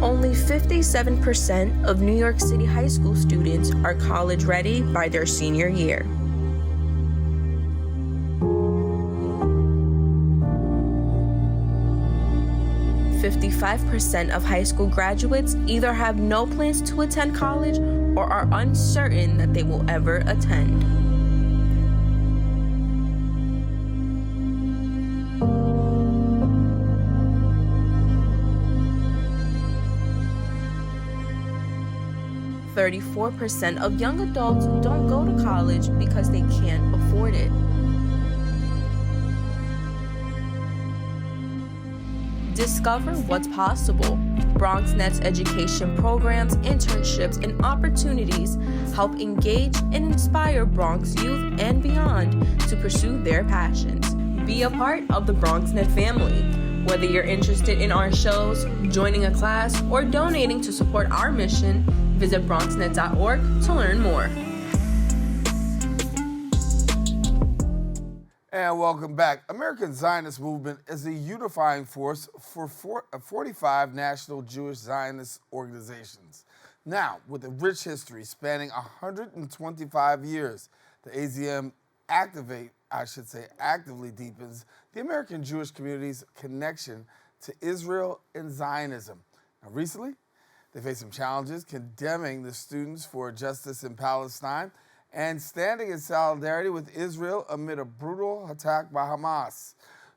Only 57% of New York City high school students are college ready by their senior year. "55% of high school graduates either have no plans to attend college or are uncertain that they will ever attend. "34% of young adults don't go to college because they can't afford it. Discover what's possible. BronxNet's education programs, internships, and opportunities help engage and inspire Bronx youth and beyond to pursue their passions. Be a part of the BronxNet family. Whether you're interested in our shows, joining a class, or donating to support our mission, visit BronxNet.org to learn more. And welcome back. American Zionist movement is a unifying force for 45 national Jewish Zionist organizations. Now, with a rich history spanning 125 years, the AZM actively deepens the American Jewish community's connection to Israel and Zionism. Now, recently, they faced some challenges condemning the Students for Justice in Palestine and standing in solidarity with Israel amid a brutal attack by Hamas.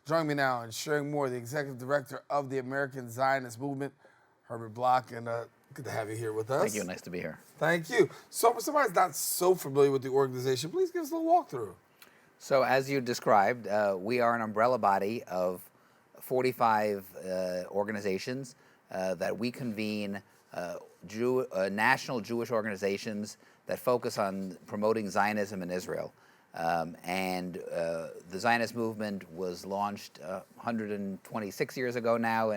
Joining me now and sharing more, the Executive Director of the American Zionist Movement, Herbert Block, and good to have you here with us. Thank you, nice to be here. Thank you. So for somebody that's not so familiar with the organization, please give us a little walkthrough. So as you described, we are an umbrella body of 45 organizations that we convene national Jewish organizations that focus on promoting Zionism in Israel. The Zionist movement was launched 126 years ago now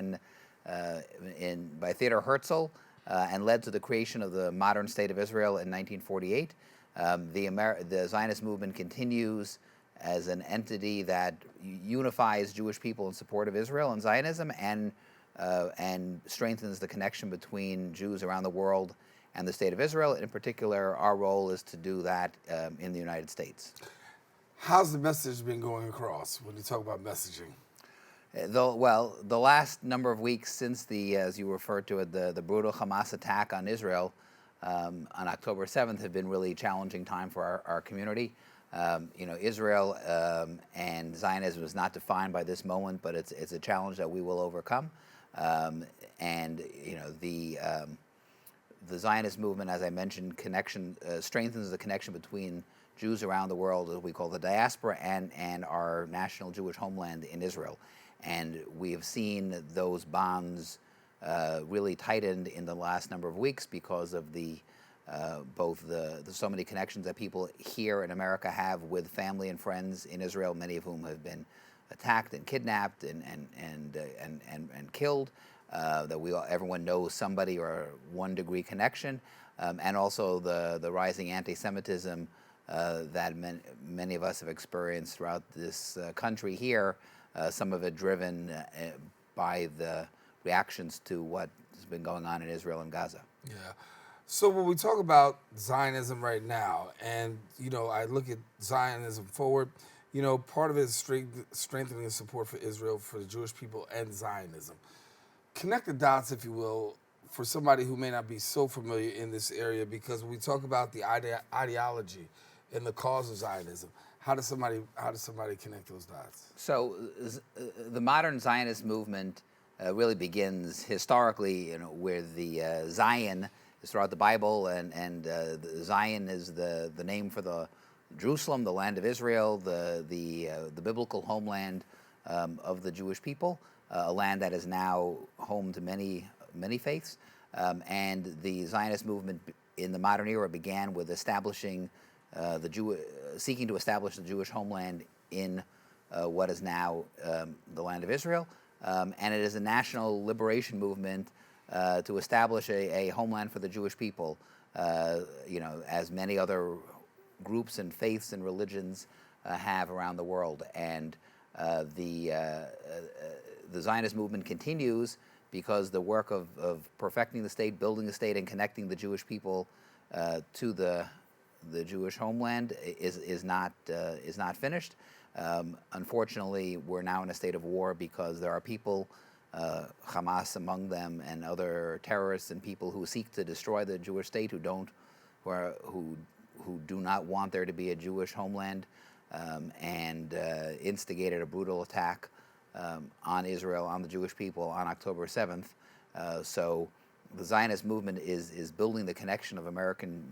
by Theodor Herzl and led to the creation of the modern state of Israel in 1948. The Zionist movement continues as an entity that unifies Jewish people in support of Israel and Zionism and strengthens the connection between Jews around the world and the state of Israel. In particular, our role is to do that in the United States. How's the message been going across when you talk about messaging? The last number of weeks since as you referred to it, the brutal Hamas attack on Israel on October 7th have been really challenging time for our community. Israel and Zionism is not defined by this moment, but it's a challenge that we will overcome. The Zionist movement, as I mentioned, strengthens the connection between Jews around the world, as we call the diaspora, and our national Jewish homeland in Israel. And we have seen those bonds really tightened in the last number of weeks because of both the so many connections that people here in America have with family and friends in Israel, many of whom have been attacked and kidnapped and killed. Everyone knows somebody or 1-degree connection, and also the rising anti-Semitism that many of us have experienced throughout this country here. Some of it driven by the reactions to what has been going on in Israel and Gaza. Yeah. So when we talk about Zionism right now, and I look at Zionism forward, part of it is strengthening the support for Israel, for the Jewish people, and Zionism. Connect the dots, if you will, for somebody who may not be so familiar in this area, because when we talk about the ideology and the cause of Zionism, how does somebody connect those dots? So the modern Zionist movement really begins historically, where the Zion is throughout the Bible, and Zion is the name for the Jerusalem, the land of Israel, the biblical homeland of the Jewish people, a land that is now home to many faiths. And the Zionist movement in the modern era began with establishing seeking to establish the Jewish homeland in what is now the land of Israel. And it is a national liberation movement to establish a homeland for the Jewish people, as many other groups and faiths and religions have around the world. And the Zionist movement continues because the work of perfecting the state, building the state, and connecting the Jewish people to the Jewish homeland is not finished. Unfortunately, we're now in a state of war because there are people, Hamas among them, and other terrorists and people who seek to destroy the Jewish state, who do not want there to be a Jewish homeland, and instigated a brutal attack on Israel, on the Jewish people, on October 7th. So the Zionist movement is building the connection of American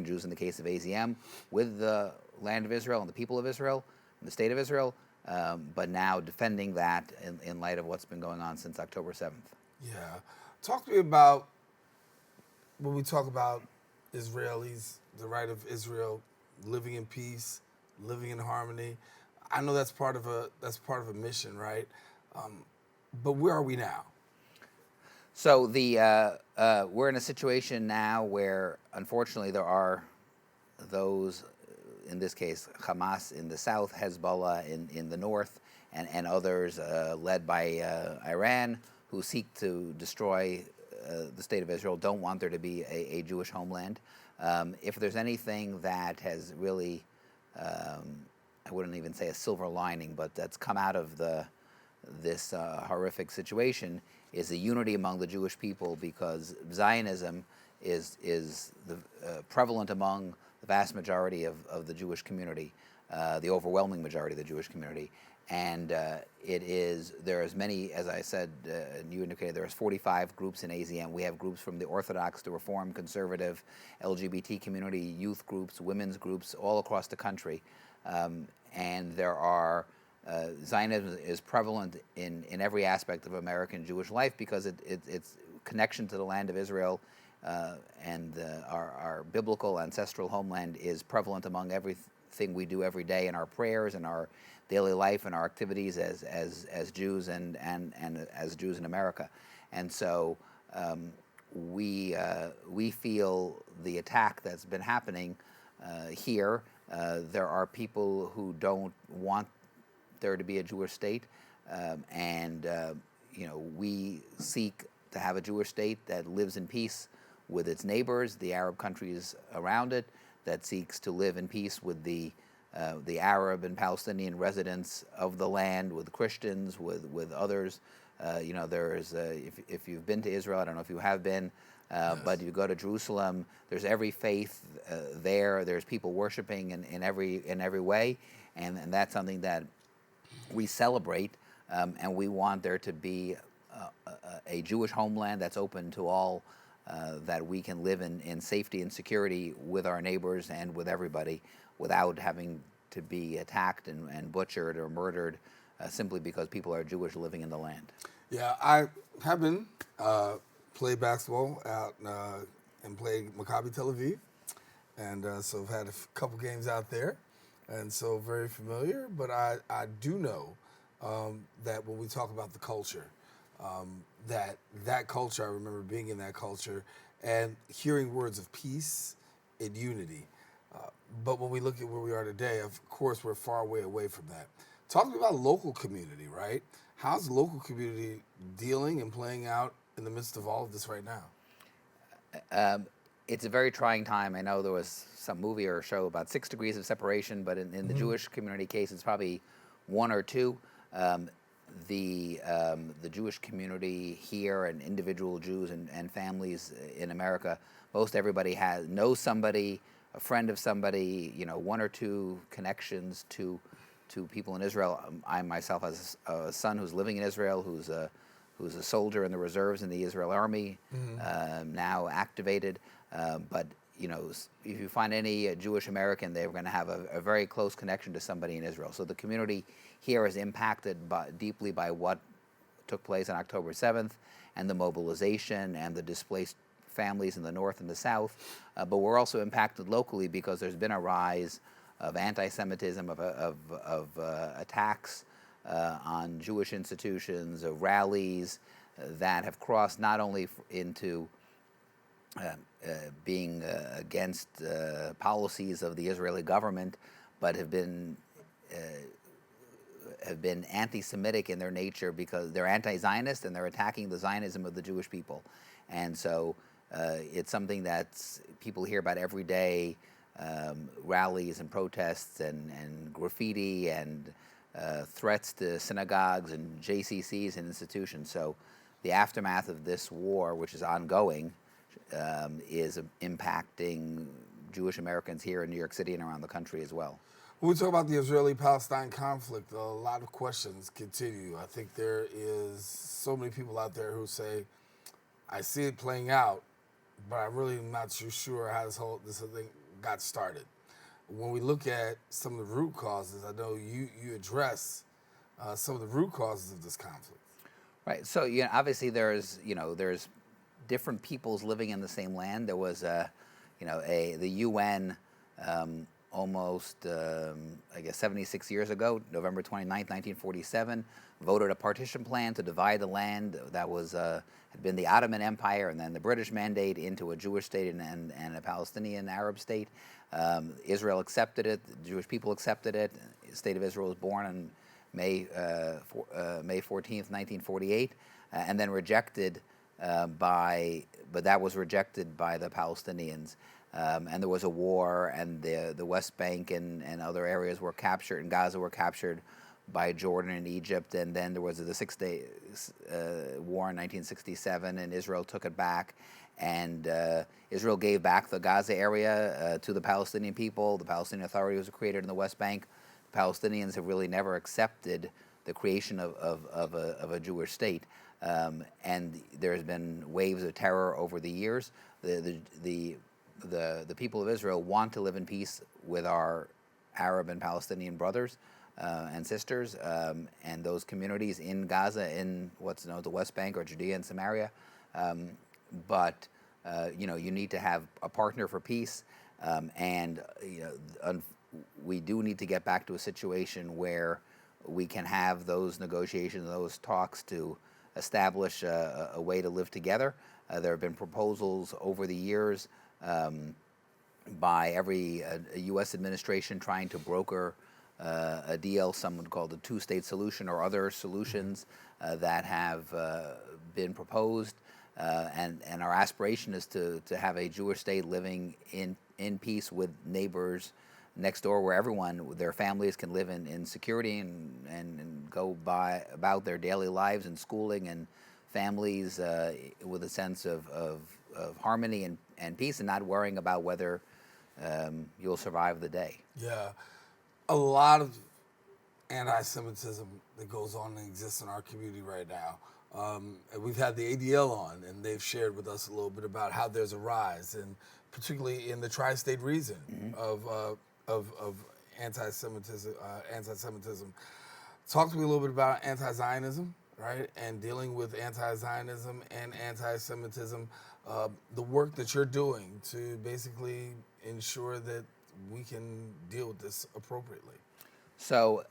Jews, in the case of AZM, with the land of Israel and the people of Israel and the state of Israel, but now defending that in light of what's been going on since October 7th. Yeah. Talk to me about, when we talk about Israelis, the right of Israel living in peace, living in harmony. I know that's part of a mission, right? But where are we now? So we're in a situation now where, unfortunately, there are those, in this case, Hamas in the south, Hezbollah in the north, and others led by Iran, who seek to destroy the state of Israel, don't want there to be a Jewish homeland. If there's anything that has really, I wouldn't even say a silver lining, but that's come out of this horrific situation, is the unity among the Jewish people, because Zionism is prevalent among the vast majority of the Jewish community, the overwhelming majority of the Jewish community. And there is many, as I said, you indicated, there's 45 groups in AZM. We have groups from the Orthodox to Reform, Conservative, LGBT community, youth groups, women's groups, all across the country. And there are, Zionism is prevalent in every aspect of American Jewish life, because its connection to the land of Israel and our biblical ancestral homeland is prevalent among everything we do every day in our prayers and our daily life and our activities as Jews and as Jews in America. And so we feel the attack that's been happening here. There are people who don't want there to be a Jewish state, and we seek to have a Jewish state that lives in peace with its neighbors, the Arab countries around it, that seeks to live in peace with the Arab and Palestinian residents of the land, with Christians, with others. There is, if you've been to Israel, I don't know if you have been, But you go to Jerusalem, there's every faith there. There's people worshiping in every way, and that's something that we celebrate, and we want there to be a Jewish homeland that's open to all, that we can live in safety and security with our neighbors and with everybody without having to be attacked and butchered or murdered simply because people are Jewish living in the land. Yeah, I have been played basketball out and played Maccabi Tel Aviv, and so I've had a couple games out there, and so very familiar. But I do know that when we talk about the culture, that culture, I remember being in that culture and hearing words of peace and unity. But when we look at where we are today, of course, we're far away from that. Talking about local community, right? How's the local community dealing and playing out in the midst of all of this right now? It's a very trying time. I know there was some movie or show about 6 degrees of separation, but in the Jewish community case, it's probably 1 or 2. The Jewish community here and individual Jews and families in America, most everybody knows somebody, a friend of somebody, 1 or 2 connections to people in Israel. I myself have a son who's living in Israel, who's a soldier in the reserves in the Israel Army, now activated. But if you find any Jewish American, they're going to have a very close connection to somebody in Israel. So the community here is impacted deeply by what took place on October 7th and the mobilization and the displaced families in the north and the south. But we're also impacted locally because there's been a rise of anti-Semitism, of attacks on Jewish institutions, of rallies that have crossed not only into being against policies of the Israeli government, but have been anti-Semitic in their nature because they're anti-Zionist and they're attacking the Zionism of the Jewish people. And so it's something that people hear about every day, rallies and protests and graffiti and threats to synagogues and JCCs and institutions. So the aftermath of this war, which is ongoing, is impacting Jewish Americans here in New York City and around the country as well. When we talk about the Israeli-Palestine conflict, a lot of questions continue. I think there is so many people out there who say, I see it playing out, but I'm really not too sure how this whole thing got started. When we look at some of the root causes, I know you address some of the root causes of this conflict. Right. So obviously there's different peoples living in the same land. There was the UN almost 76 years ago, November 29th, 1947, voted a partition plan to divide the land that was had been the Ottoman Empire and then the British Mandate into a Jewish state and a Palestinian Arab state. Israel accepted it. The Jewish people accepted it. The state of Israel was born on May 14th, 1948, and then rejected but that was rejected by the Palestinians. And there was a war, and the West Bank and other areas were captured, and Gaza were captured by Jordan and Egypt. And then there was the 6-Day War in 1967, and Israel took it back. And Israel gave back the Gaza area to the Palestinian people. The Palestinian Authority was created in the West Bank. The Palestinians have really never accepted the creation of a Jewish state. And there's been waves of terror over the years. The people of Israel want to live in peace with our Arab and Palestinian brothers and sisters, and those communities in Gaza, in what's known as the West Bank or Judea and Samaria. But you need to have a partner for peace, and we do need to get back to a situation where we can have those negotiations, those talks to establish a way to live together. There have been proposals over the years by every U.S. administration trying to broker a deal, some would call the two-state solution or other solutions that have been proposed. And our aspiration is to have a Jewish state living in peace with neighbors next door, where their families can live in security and go about their daily lives and schooling, and families with a sense of harmony and peace, and not worrying about whether you'll survive the day. Yeah, a lot of anti-Semitism that goes on and exists in our community right now. And we've had the ADL on, and they've shared with us a little bit about how there's a rise, and particularly in the tri-state region of anti-Semitism. Talk to me a little bit about anti-Zionism, right, and dealing with anti-Zionism and anti-Semitism. The work that you're doing to basically ensure that we can deal with this appropriately. So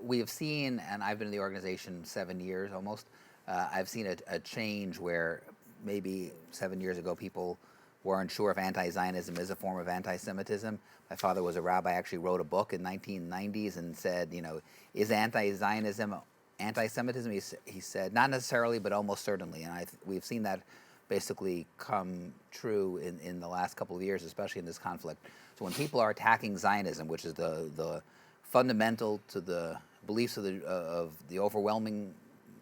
we have seen, and I've been in the organization 7 years almost, I've seen a change where maybe 7 years ago people weren't sure if anti-Zionism is a form of anti-Semitism. My father was a rabbi, actually wrote a book in 1990s and said, you know, is anti-Zionism anti-Semitism? He said, not necessarily, but almost certainly. And we've seen that basically come true in the last couple of years, especially in this conflict. So when people are attacking Zionism, which is the fundamental to the beliefs of the overwhelming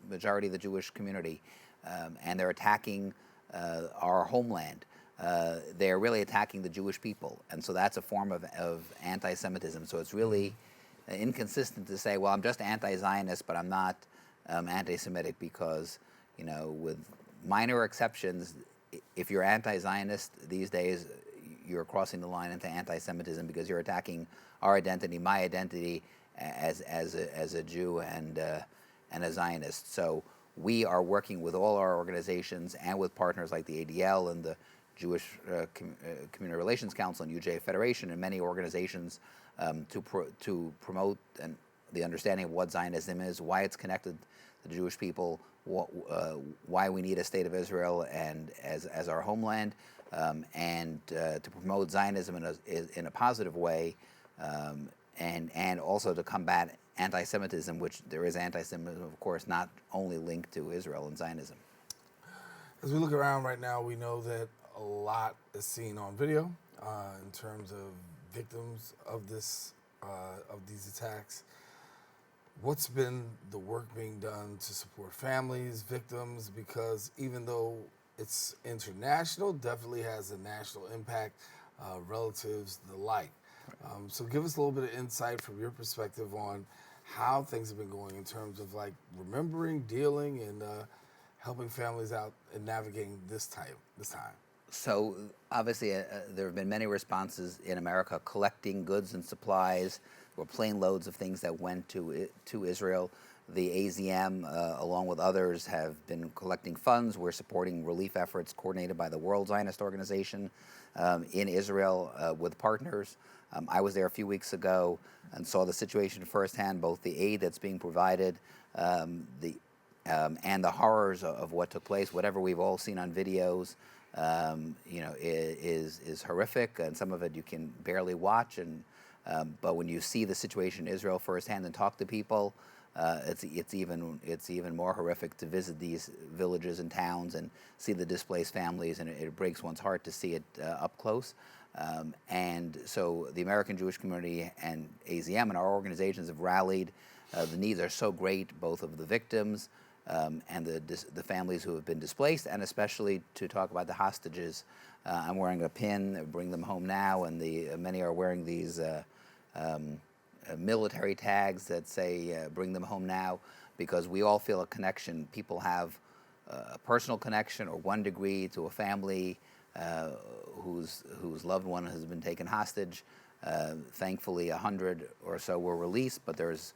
majority of the Jewish community, and they're attacking our homeland, they're really attacking the Jewish people. And so that's a form of anti-Semitism. So it's really inconsistent to say, well, I'm just anti-Zionist, but I'm not anti-Semitic, because, you know, with minor exceptions, if you're anti-Zionist these days, you're crossing the line into anti-Semitism, because you're attacking our identity, my identity as a Jew and a Zionist. So we are working with all our organizations and with partners like the ADL and the Jewish Community Relations Council and UJ Federation and many organizations to promote the understanding of what Zionism is, why it's connected to the Jewish people, why we need a state of Israel and as our homeland, and to promote Zionism in a positive way, and also to combat anti-Semitism, which there is anti-Semitism, of course, not only linked to Israel and Zionism. As we look around right now, we know that a lot is seen on video in terms of victims of these attacks. What's been the work being done to support families, victims? Because even though it's international, definitely has a national impact, relatives, the like. So give us a little bit of insight from your perspective on how things have been going in terms of like remembering, dealing, and helping families out and navigating this time. So obviously there have been many responses in America collecting goods and supplies, or plane loads of things that went to Israel. The AZM, along with others, have been collecting funds. We're supporting relief efforts coordinated by the World Zionist Organization in Israel with partners. I was there a few weeks ago and saw the situation firsthand, both the aid that's being provided, and the horrors of what took place. Whatever we've all seen on videos, is horrific, and some of it you can barely watch. But when you see the situation in Israel firsthand and talk to people, it's even more horrific to visit these villages and towns and see the displaced families, and it breaks one's heart to see it up close. And so the American Jewish community and AZM and our organizations have rallied. The needs are so great, both of the victims and the families who have been displaced, and especially to talk about the hostages. I'm wearing a pin, Bring Them Home Now, and many are wearing these military tags that say Bring Them Home Now, because we all feel a connection. People have a personal connection or one degree to a family whose loved one has been taken hostage. Thankfully, 100 or so were released, but there's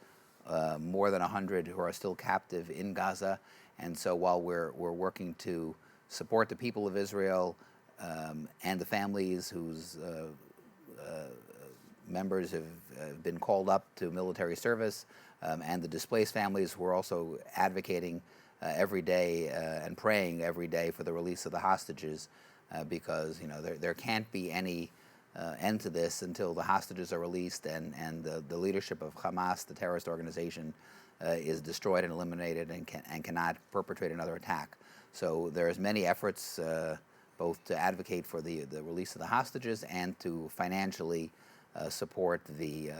more than 100 who are still captive in Gaza. And so while we're working to support the people of Israel and the families whose members have been called up to military service, and the displaced families, we're also advocating every day and praying every day for the release of the hostages, because there can't be any end to this until the hostages are released and the leadership of Hamas, the terrorist organization, is destroyed and eliminated and cannot perpetrate another attack. So there's many efforts both to advocate for the release of the hostages and to financially support the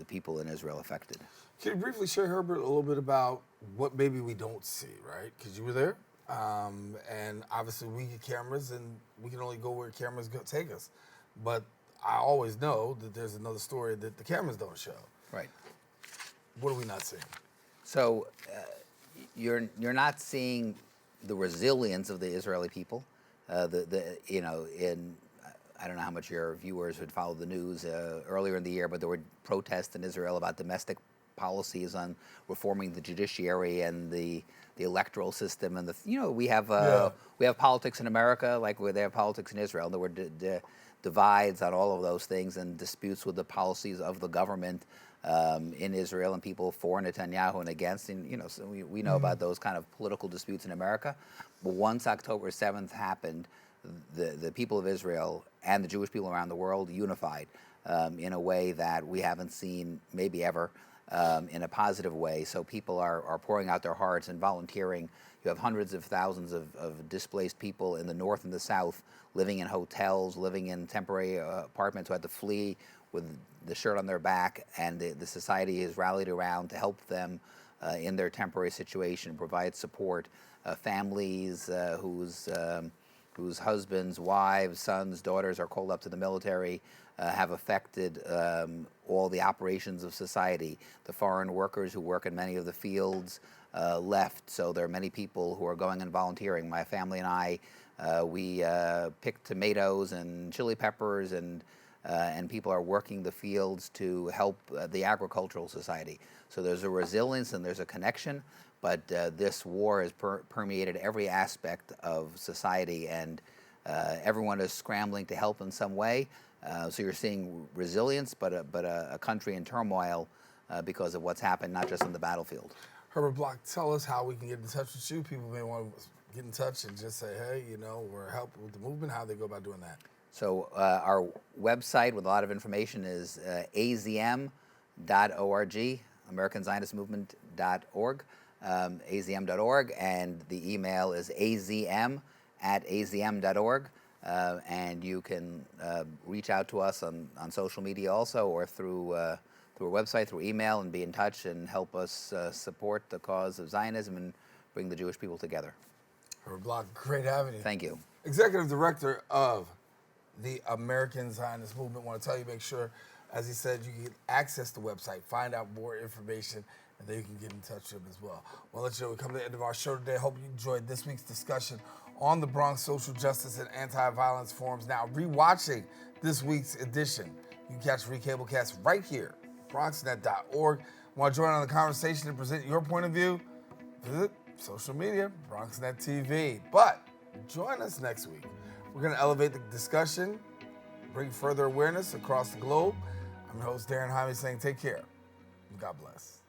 people in Israel affected. Can you briefly share, Herbert, a little bit about what maybe we don't see, right? Because you were there. And obviously we get cameras and we can only go where cameras take us. But I always know that there's another story that the cameras don't show. Right. What are we not seeing? So you're not seeing the resilience of the Israeli people. I don't know how much your viewers would follow the news earlier in the year, but there were protests in Israel about domestic policies on reforming the judiciary and the electoral system, and we have politics in America like where they have politics in Israel. There were divides on all of those things and disputes with the policies of the government in Israel, and people for Netanyahu and against. And so we know about those kind of political disputes in America. But once October 7th happened, the people of Israel and the Jewish people around the world unified in a way that we haven't seen maybe ever. In a positive way. So people are pouring out their hearts and volunteering. You have hundreds of thousands of displaced people in the north and the south living in hotels, living in temporary apartments who had to flee with the shirt on their back, and the society has rallied around to help them in their temporary situation, provide support. Families whose husbands, wives, sons, daughters are called up to the military have affected all the operations of society. The foreign workers who work in many of the fields left, so there are many people who are going and volunteering. My family and I, we picked tomatoes and chili peppers, and people are working the fields to help the agricultural society. So there's a resilience and there's a connection, but this war has permeated every aspect of society, and everyone is scrambling to help in some way. So you're seeing resilience, but a country in turmoil because of what's happened, not just on the battlefield. Herbert Block, tell us how we can get in touch with you. People may want to get in touch and just say, hey, we're helping with the movement. How do they go about doing that? So our website with a lot of information is azm.org, AmericanZionistMovement.org, azm.org, and the email is azm@azm.org. And you can reach out to us on social media also, or through our website, through email, and be in touch and help us support the cause of Zionism and bring the Jewish people together. Herbert Block, great having you. Thank you. Executive Director of the American Zionist Movement. Want to tell you, make sure, as he said, you can access the website, find out more information, and then you can get in touch with him as well. Well, let you know we come to the end of our show today. Hope you enjoyed this week's discussion on the Bronx Social Justice and Anti-Violence Forums. Now, rewatching this week's edition, you can catch Recablecast right here, BronxNet.org. Want to join on the conversation and present your point of view? Visit social media, BronxNet TV. But join us next week. We're going to elevate the discussion, bring further awareness across the globe. I'm your host, Daren Jaime, saying take care and God bless.